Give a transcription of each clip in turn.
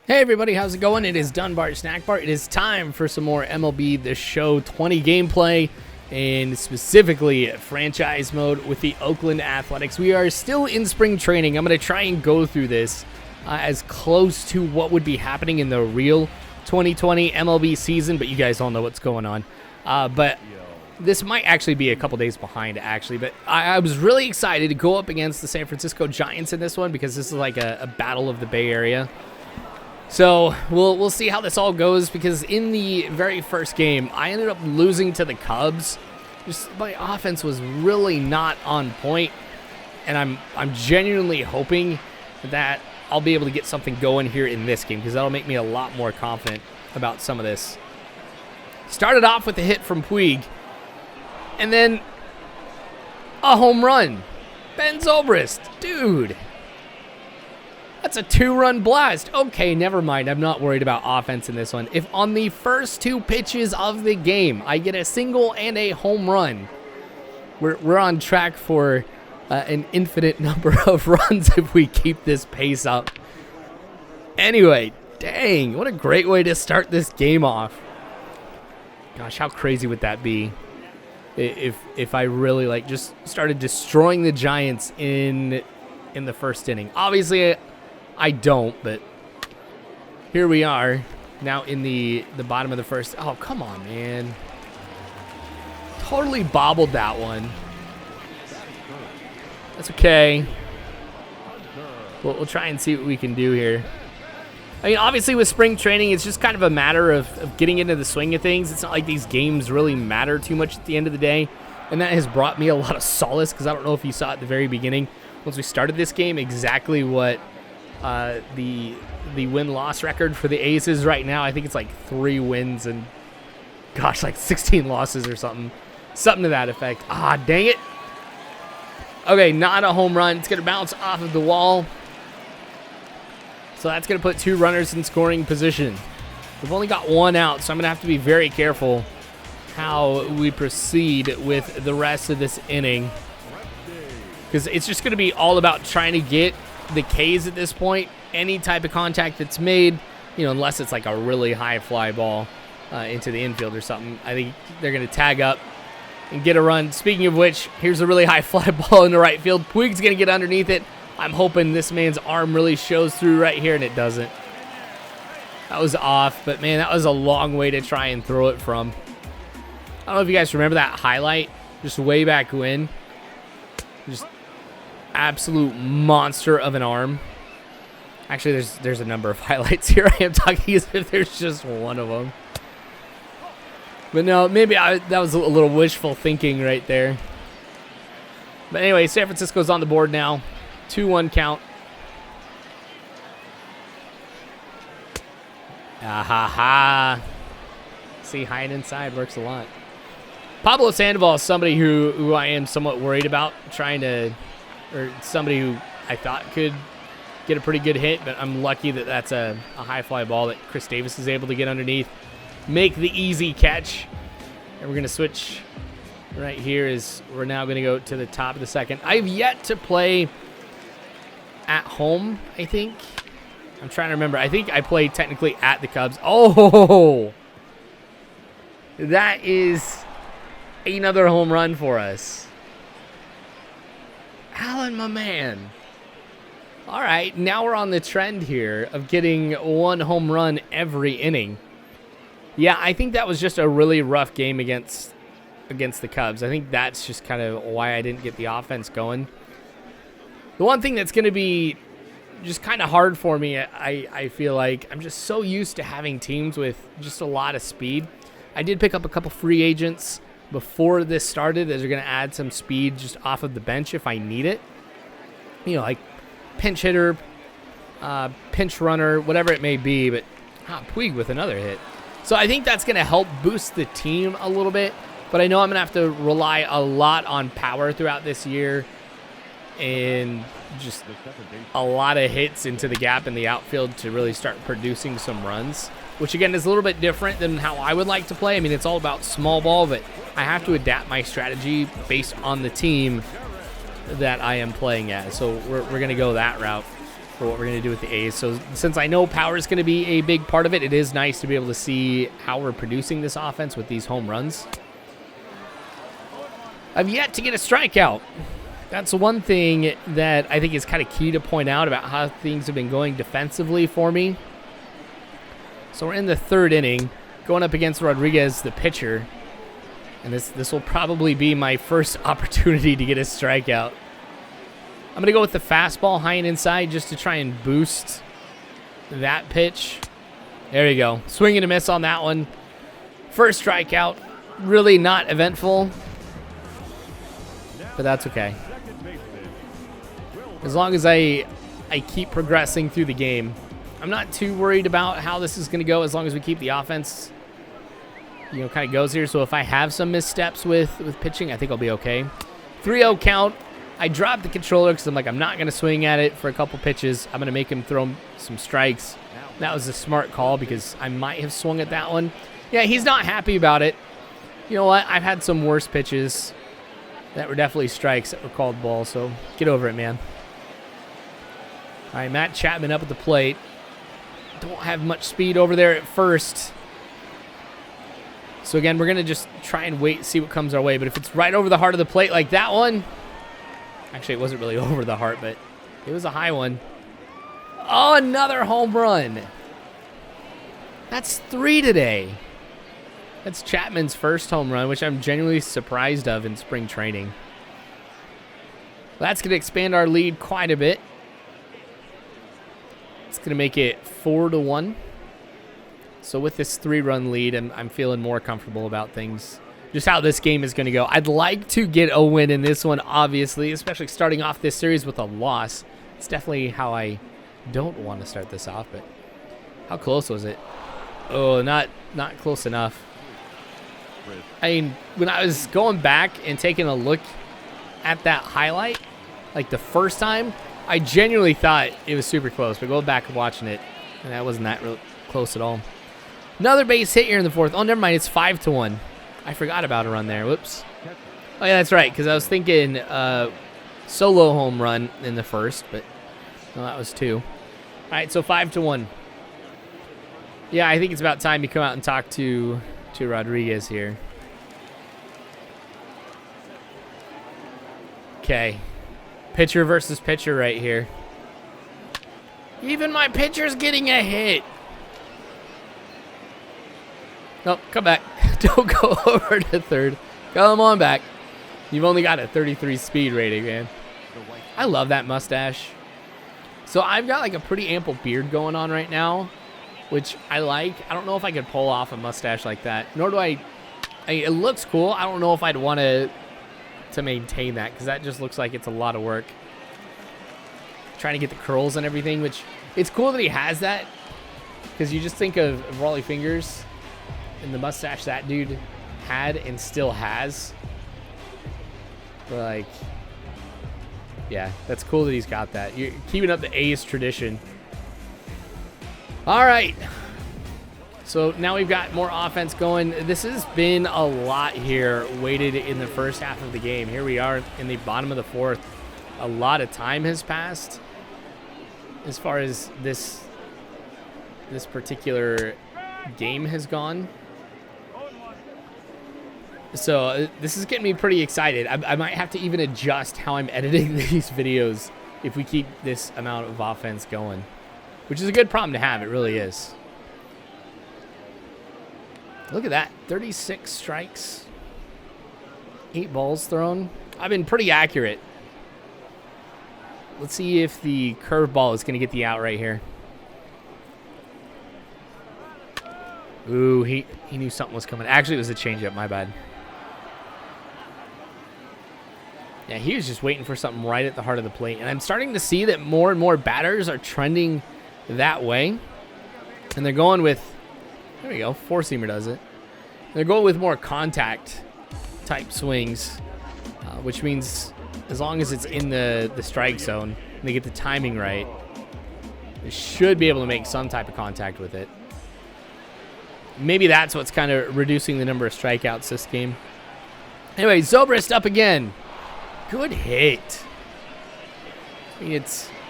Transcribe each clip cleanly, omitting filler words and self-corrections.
Hey everybody, how's it going? It is dunbarsnackbar. It is time for some more MLB The Show 20 gameplay, and specifically franchise mode with the Oakland Athletics. We are still in spring training. I'm going to try and go through this as close to what would be happening in the real 2020 MLB season, but you guys all know what's going on. But this might actually be a couple days behind, actually. But I was really excited to go up against the San Francisco Giants in this one because this is like a battle of the Bay Area. So we'll see how this all goes, because in the very first game, I ended up losing to the Cubs. My offense was really not on point, and I'm genuinely hoping that I'll be able to get something going here in this game, because that'll make me a lot more confident about some of this. Started off with a hit from Puig, and then a home run. Ben Zobrist, dude. That's a 2-run blast. Okay, never mind. I'm not worried about offense in this one. If on the first 2 pitches of the game I get a single and a home run, we're on track for an infinite number of runs if we keep this pace up. Anyway, dang, what a great way to start this game off. Gosh, how crazy would that be if I really just started destroying the Giants in the first inning? Obviously, I don't, but here we are now in the bottom of the first. Oh, come on, man. Totally bobbled that one. That's okay. We'll try and see what we can do here. I mean, obviously with spring training, it's just kind of a matter of getting into the swing of things. It's not like these games really matter too much at the end of the day, and that has brought me a lot of solace, because I don't know if you saw at the very beginning, once we started this game, exactly what the win-loss record for the A's is right now. I think it's like 3 wins and, gosh, like 16 losses or something to that effect. Ah, dang it. Okay, not a home run. It's going to bounce off of the wall. So that's going to put 2 runners in scoring position. We've only got 1 out, so I'm going to have to be very careful how we proceed with the rest of this inning, because it's just going to be all about trying to get the K's at this point. Any type of contact that's made, unless it's like a really high fly ball into the infield or something, I think they're going to tag up and get a run. Speaking of which, here's a really high fly ball in the right field. Puig's going to get underneath it. I'm hoping this man's arm really shows through right here, and it doesn't. That was off, but man, that was a long way to try and throw it from. I don't know if you guys remember that highlight just way back when. Just absolute monster of an arm. Actually, there's a number of highlights here. I am talking as if there's just one of them. But no, maybe that was a little wishful thinking right there. But anyway, San Francisco's on the board now. 2-1 count. Ah ha ha. See, hiding inside works a lot. Pablo Sandoval is somebody who I am somewhat worried about, or somebody who I thought could get a pretty good hit, but I'm lucky that that's a high fly ball that Chris Davis is able to get underneath, make the easy catch. And we're going to switch right here. We're now going to go to the top of the second. I've yet to play at home, I think. I'm trying to remember. I think I played technically at the Cubs. Oh, that is another home run for us. Alan, my man. All right, now we're on the trend here of getting 1 home run every inning. Yeah, I think that was just a really rough game against the Cubs. I think that's just kind of why I didn't get the offense going. The one thing that's going to be just kind of hard for me, I feel like, I'm just so used to having teams with just a lot of speed. I did pick up a couple free agents before this started that are going to add some speed just off of the bench if I need it. Like pinch hitter, pinch runner, whatever it may be. But Puig with another hit. So I think that's going to help boost the team a little bit. But I know I'm going to have to rely a lot on power throughout this year, and just a lot of hits into the gap in the outfield to really start producing some runs, which again is a little bit different than how I would like to play. I mean, it's all about small ball, but I have to adapt my strategy based on the team that I am playing at. So we're going to go that route. for what we're going to do with the A's. So since I know power is going to be a big part of it, it is nice to be able to see how we're producing this offense with these home runs. I've yet to get a strikeout. That's one thing that I think is kind of key to point out about how things have been going defensively for me. So we're in the 3rd inning, going up against Rodriguez, the pitcher. And this will probably be my first opportunity to get a strikeout. I'm going to go with the fastball high and inside just to try and boost that pitch. There you go. Swing and a miss on that one. First strikeout. Really not eventful. But that's okay. As long as I keep progressing through the game. I'm not too worried about how this is going to go as long as we keep the offense, kind of goes here. So if I have some missteps with pitching, I think I'll be okay. 3-0 count. I dropped the controller because I'm not going to swing at it for a couple pitches. I'm going to make him throw some strikes. That was a smart call because I might have swung at that one. Yeah, he's not happy about it. You know what? I've had some worse pitches that were definitely strikes that were called balls, so get over it, man. All right, Matt Chapman up at the plate. Don't have much speed over there at first. So again, we're going to just try and wait, see what comes our way. But if it's right over the heart of the plate like that one, actually it wasn't really over the heart, but it was a high one. Oh, another home run. That's 3 today. That's Chapman's first home run, which I'm genuinely surprised of in spring training. That's going to expand our lead quite a bit. It's going to make it 4-1. So with this 3-run lead, I'm feeling more comfortable about things. Just how this game is going to go. I'd like to get a win in this one, obviously, especially starting off this series with a loss. It's definitely how I don't want to start this off, but how close was it? Oh, not close enough. I mean, when I was going back and taking a look at that highlight, like the first time, I genuinely thought it was super close. But going back and watching it, and that wasn't that real close at all. Another base hit here in the 4th. Oh, never mind. It's 5-1. I forgot about a run there. Whoops. Oh, yeah, that's right, because I was thinking solo home run in the 1st, but no, that was 2. All right, so 5-1. Yeah, I think it's about time you come out and talk to Rodriguez here. Okay. Pitcher versus pitcher right here. Even my pitcher's getting a hit. Nope, come back. Don't go over to 3rd. Come on back. You've only got a 33 speed rating, man. I love that mustache. So I've got like a pretty ample beard going on right now, which I like. I don't know if I could pull off a mustache like that. Nor do I mean, it looks cool. I don't know if I'd want to maintain that because that just looks like it's a lot of work. Trying to get the curls and everything, which it's cool that he has that because you just think of Rolly Fingers and the mustache that dude had and still has. But like, yeah, that's cool that he's got that. You're keeping up the A's tradition. All right. So now we've got more offense going. This has been a lot here waited in the first half of the game. Here we are in the bottom of the 4th. A lot of time has passed as far as this particular game has gone. So this is getting me pretty excited. I might have to even adjust how I'm editing these videos if we keep this amount of offense going, which is a good problem to have. It really is. Look at that. 36 strikes. 8 balls thrown. I've been pretty accurate. Let's see if the curveball is going to get the out right here. Ooh, he knew something was coming. Actually, it was a changeup. My bad. Yeah, he was just waiting for something right at the heart of the plate. And I'm starting to see that more and more batters are trending that way. And they're going with, there we go, 4-seamer does it. They're going with more contact type swings, which means as long as it's in the strike zone and they get the timing right, they should be able to make some type of contact with it. Maybe that's what's kind of reducing the number of strikeouts this game. Anyway, Zobrist up again. Good hit. I mean,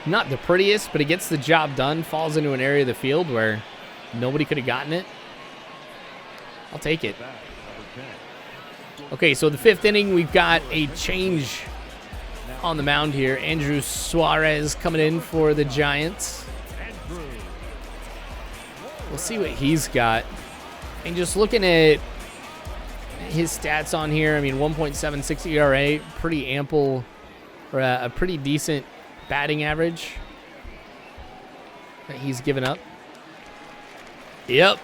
Not the prettiest, but it gets the job done. Falls into an area of the field where nobody could have gotten it. I'll take it. Okay, so the 5th inning, we've got a change on the mound here. Andrew Suarez coming in for the Giants. We'll see what he's got. And just looking at his stats on here, I mean, 1.76 ERA, pretty ample, or a pretty decent batting average that he's given up. Yep.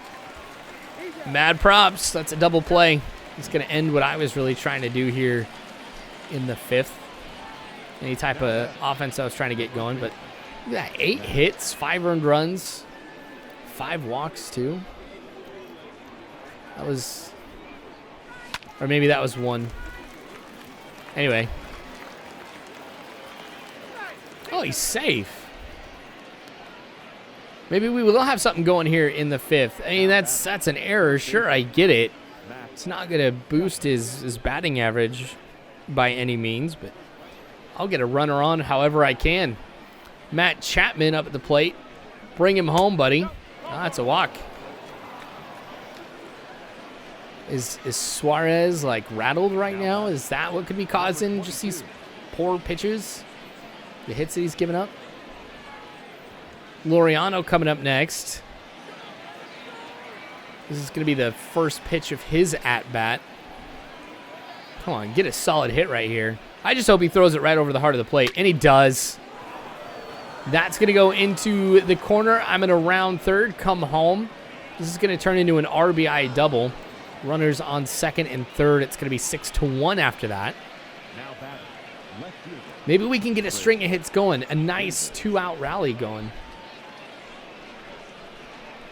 Mad props. That's a double play. It's going to end what I was really trying to do here in the 5th. Any type of offense I was trying to get going. But look at that. 8 hits, 5 earned runs, 5 walks too. That was... Or maybe that was 1. Anyway. Oh, he's safe. Maybe we will have something going here in the 5th. I mean, that's an error. Sure, I get it. It's not going to boost his batting average by any means, but I'll get a runner on however I can. Matt Chapman up at the plate. Bring him home, buddy. Oh, that's a walk. Is Suarez, like, rattled right now? Is that what could be causing just these poor pitches? The hits that he's given up? Laureano coming up next. This is going to be the first pitch of his at-bat. Come on, get a solid hit right here. I just hope he throws it right over the heart of the plate, and he does. That's going to go into the corner. I'm going to round third, come home. This is going to turn into an RBI double. Runners on second and third. It's going to be 6-1 after that. Maybe we can get a string of hits going. A nice 2-out rally going.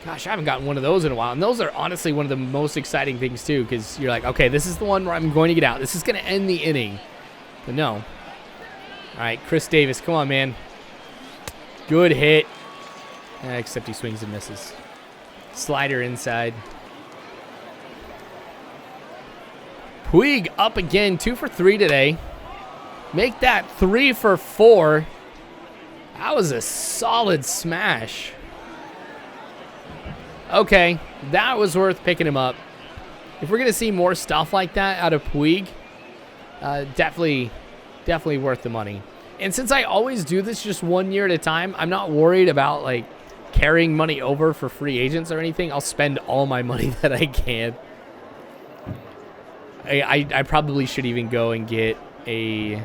Gosh, I haven't gotten one of those in a while. And those are honestly one of the most exciting things, too, because you're like, okay, this is the one where I'm going to get out. This is going to end the inning. But no. All right, Chris Davis, come on, man. Good hit. Except he swings and misses. Slider inside. Puig up again, 2 for 3 today. Make that 3 for 4. That was a solid smash. Okay, that was worth picking him up. If we're going to see more stuff like that out of Puig, definitely worth the money. And since I always do this just 1 year at a time, I'm not worried about, like, carrying money over for free agents or anything. I'll spend all my money that I can. I probably should even go and get a...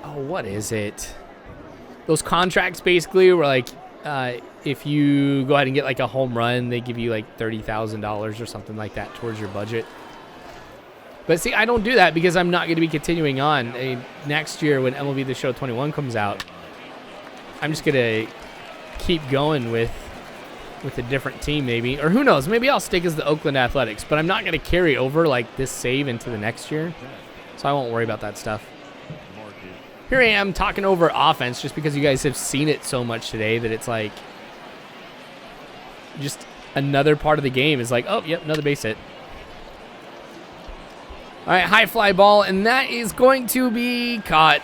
what is it? Those contracts, basically, where, like... if you go ahead and get like a home run, they give you like $30,000 or something like that towards your budget. But see, I don't do that because I'm not going to be continuing on. Next year when MLB The Show 21 comes out, I'm just going to keep going with a different team maybe. Or who knows, maybe I'll stick as the Oakland Athletics. But I'm not going to carry over like this save into the next year. So I won't worry about that stuff. Here I am talking over offense just because you guys have seen it so much today that it's like just another part of the game is like, oh, yep, another base hit. All right, high fly ball, and that is going to be caught.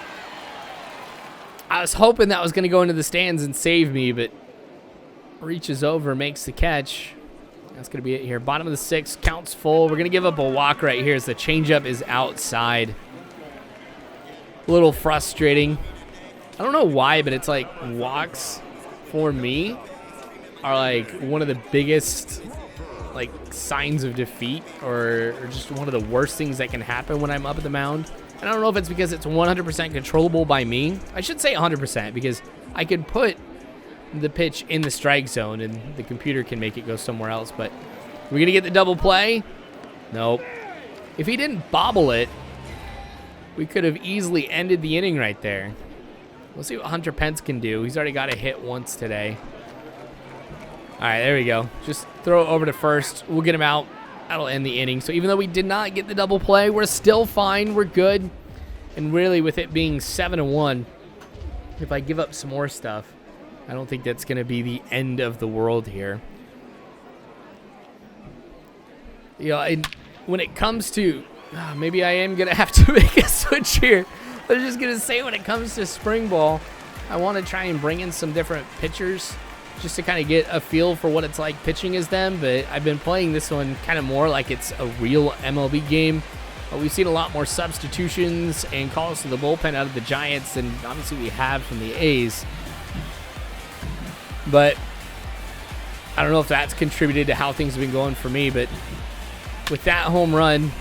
I was hoping that was going to go into the stands and save me, but reaches over, makes the catch. That's going to be it here. Bottom of the 6th, counts full. We're going to give up a walk right here as the changeup is outside. A little frustrating. I don't know why, but it's like walks for me are like one of the biggest like signs of defeat or just one of the worst things that can happen when I'm up at the mound. And I don't know if it's because it's 100% controllable by me. I should say 100% because I could put the pitch in the strike zone and the computer can make it go somewhere else. But we're going to get the double play. Nope. If he didn't bobble it, we could have easily ended the inning right there. We'll see what Hunter Pence can do. He's already got a hit once today. All right, there we go. Just throw it over to first. We'll get him out. That'll end the inning. So even though we did not get the double play, we're still fine. We're good. And really, with it being 7-1, if I give up some more stuff, I don't think that's going to be the end of the world here. You know, and when it comes to... maybe I am going to have to make a switch here. I was just going to say, when it comes to spring ball, I want to try and bring in some different pitchers just to kind of get a feel for what it's like pitching as them. But I've been playing this one kind of more like it's a real MLB game. We've seen a lot more substitutions and calls to the bullpen out of the Giants than obviously we have from the A's. But I don't know if that's contributed to how things have been going for me. But with that home run,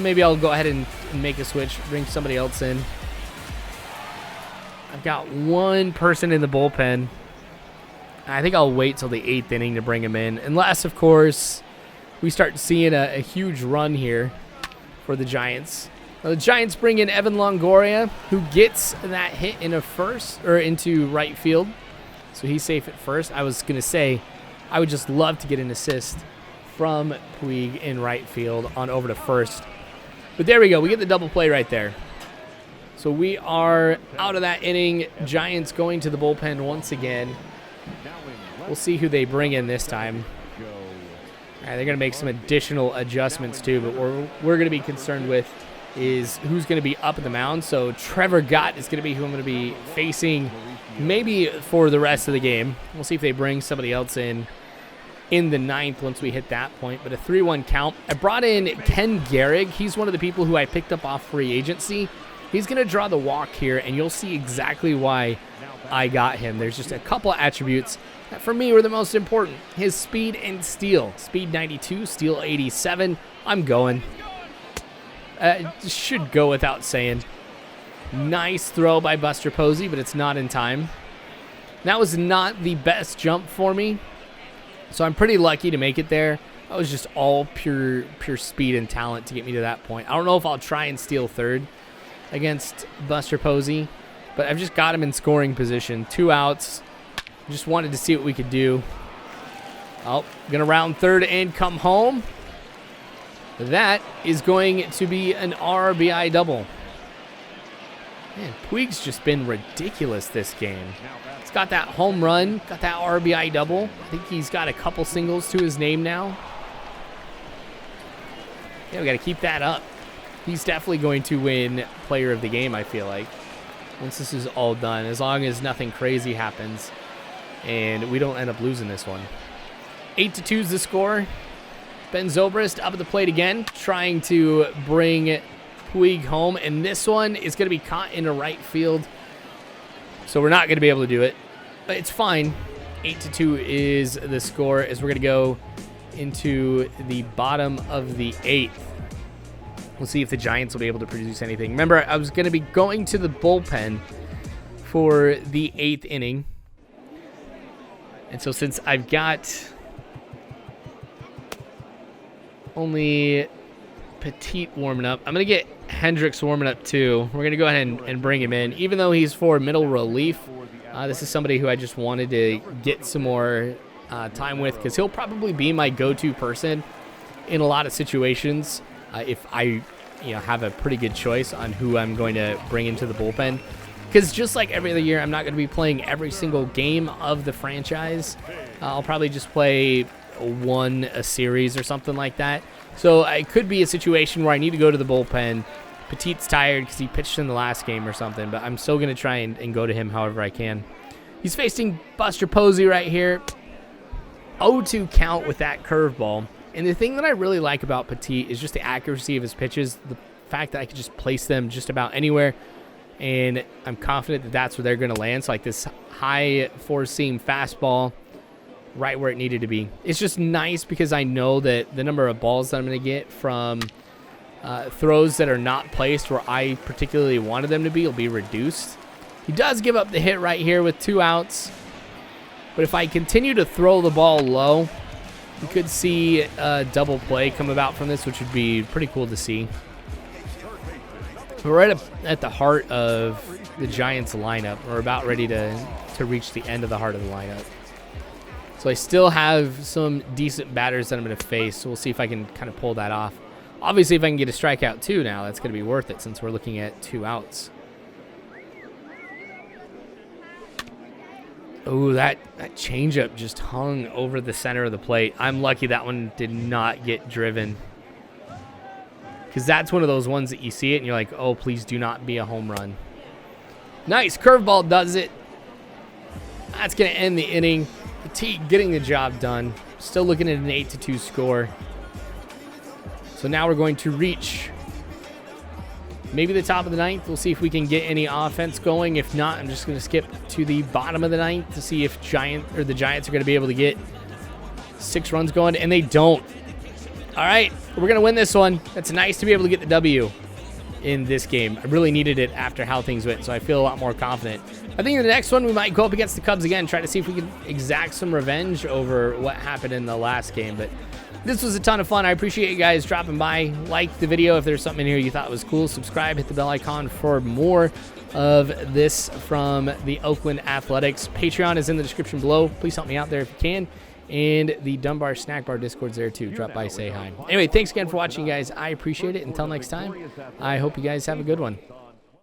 maybe I'll go ahead and make a switch, bring somebody else in. I've got one person in the bullpen. I think I'll wait till the 8th inning to bring him in, unless, of course, we start seeing a huge run here for the Giants. Now, the Giants bring in Evan Longoria, who gets that hit into right field, so he's safe at first. I was gonna say, I would just love to get an assist from Puig in right field on over to first, but there we go. We get the double play right there. So we are out of that inning. Giants going to the bullpen once again. We'll see who they bring in this time. All right, they're going to make some additional adjustments too, but what we're going to be concerned with is who's going to be up at the mound. So Trevor Gott is going to be who I'm going to be facing maybe for the rest of the game. We'll see if they bring somebody else in the 9th once we hit that point. But a 3-1 count. I brought in Ken Gehrig. He's one of the people who I picked up off free agency. He's going to draw the walk here, and you'll see exactly why I got him. There's just a couple of attributes that for me were the most important. His speed and steal. Speed 92, steal 87. I'm going. Should go without saying. Nice throw by Buster Posey, but it's not in time. That was not the best jump for me, so I'm pretty lucky to make it there. That was just all pure speed and talent to get me to that point. I don't know if I'll try and steal third against Buster Posey, but I've just got him in scoring position. 2 outs. Just wanted to see what we could do. Oh, gonna round third and come home. That is going to be an RBI double. Man, Puig's just been ridiculous this game. He's got that home run, got that RBI double. I think he's got a couple singles to his name now. Yeah, we got to keep that up. He's definitely going to win player of the game, I feel like, once this is all done, as long as nothing crazy happens and we don't end up losing this one. 8-2 is the score. Ben Zobrist up at the plate again, trying to bring Puig home, and this one is going to be caught into right field, so we're not going to be able to do it, but it's fine. 8-2 is the score as we're going to go into the bottom of the 8th. We'll see if the Giants will be able to produce anything. Remember, I was going to be going to the bullpen for the 8th inning. And so since I've got only Petit warming up, I'm going to get Hendricks warming up too. We're going to go ahead and bring him in. Even though he's for middle relief, this is somebody who I just wanted to get some more time with, because he'll probably be my go-to person in a lot of situations. If I have a pretty good choice on who I'm going to bring into the bullpen. Because just like every other year, I'm not going to be playing every single game of the franchise. I'll probably just play a series or something like that. So it could be a situation where I need to go to the bullpen. Petit's tired because he pitched in the last game or something, but I'm still going to try and go to him however I can. He's facing Buster Posey right here. 0-2 count with that curveball. And the thing that I really like about Petit is just the accuracy of his pitches, the fact that I could just place them just about anywhere, and I'm confident that that's where they're going to land. So like this high four-seam fastball right where it needed to be. It's just nice because I know that the number of balls that I'm going to get from throws that are not placed where I particularly wanted them to be will be reduced. He does give up the hit right here with 2 outs, but if I continue to throw the ball low, we could see a double play come about from this, which would be pretty cool to see. We're right at the heart of the Giants lineup. We're about ready to reach the end of the heart of the lineup. So I still have some decent batters that I'm going to face, so we'll see if I can kind of pull that off. Obviously, if I can get a strikeout too now, that's going to be worth it since we're looking at 2 outs. Oh, that changeup just hung over the center of the plate. I'm lucky that one did not get driven. because that's one of those ones that you see it and you're like, oh, please do not be a home run. Nice. Curveball does it. That's going to end the inning. Puig getting the job done. Still looking at an 8-2 score. So now we're going to reach maybe the top of the ninth. We'll see if we can get any offense going. If not, I'm just going to skip to the bottom of the ninth to see if the Giants are going to be able to get 6 runs going, and they don't. All right, we're going to win this one. That's nice to be able to get the W in this game. I really needed it after how things went, so I feel a lot more confident. I think in the next one, we might go up against the Cubs again, try to see if we can exact some revenge over what happened in the last game. But this was a ton of fun. I appreciate you guys dropping by. Like the video if there's something in here you thought was cool. Subscribe, hit the bell icon for more of this from the Oakland Athletics. Patreon is in the description below. Please help me out there if you can. And the Dunbar Snack Bar Discord's there too. Drop by, say hi. Anyway, thanks again for watching, guys. I appreciate it. Until next time, I hope you guys have a good one.